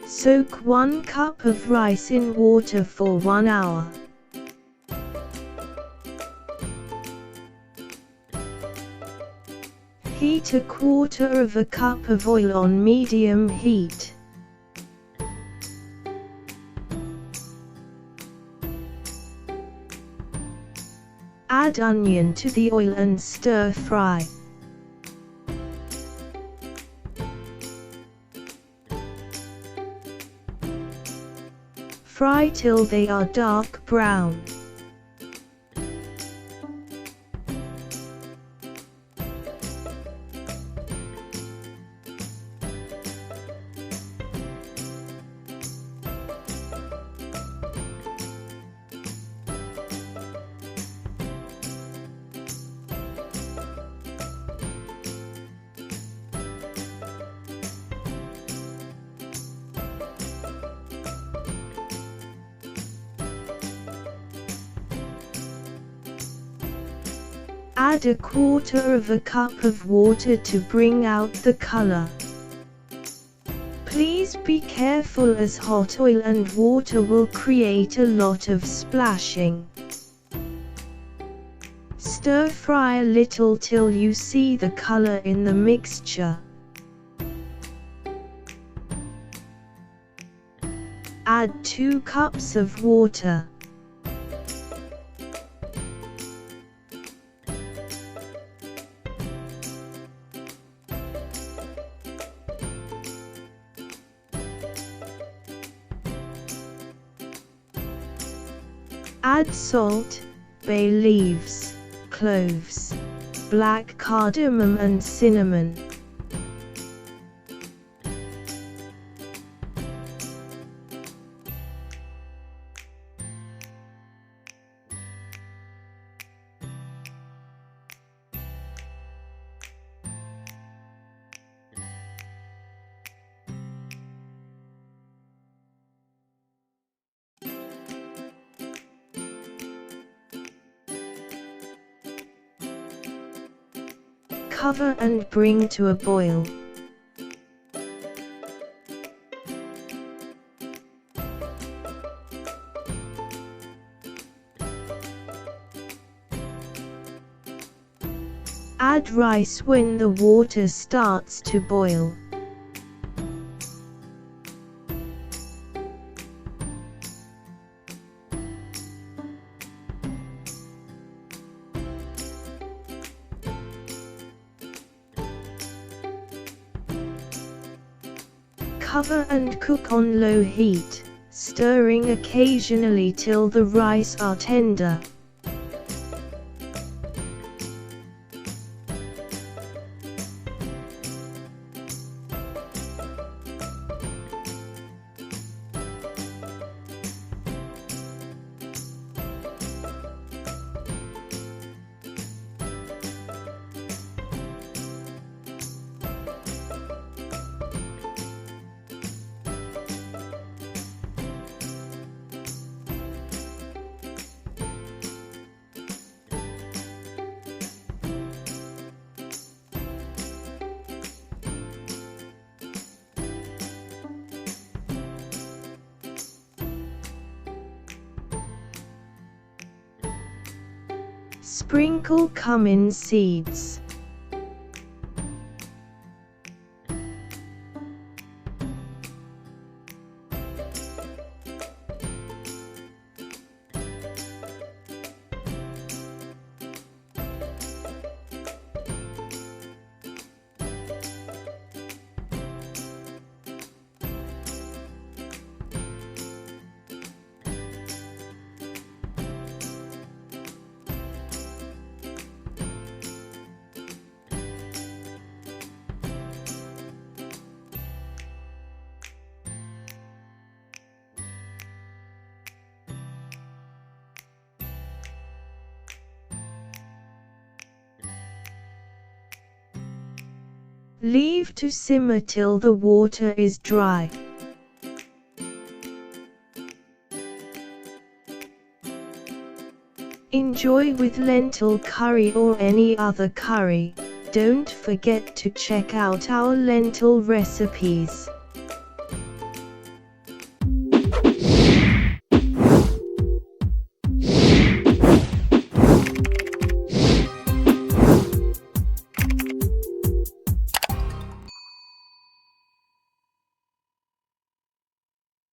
Soak 1 cup of rice in water for 1 hour. Heat 1/4 cup of oil on medium heat. Add onion to the oil and stir fry. Fry till they are dark brown. Add 1/4 cup of water to bring out the color. Please be careful as hot oil and water will create a lot of splashing. Stir fry a little till you see the color in the mixture. Add 2 cups of water. Add salt, bay leaves, cloves, black cardamom and cinnamon. Cover and bring to a boil. Add rice when the water starts to boil. Cover and cook on low heat, stirring occasionally till the rice are tender. Sprinkle cumin seeds. Leave to simmer till the water is dry. Enjoy with lentil curry or any other curry. Don't forget to check out our lentil recipes.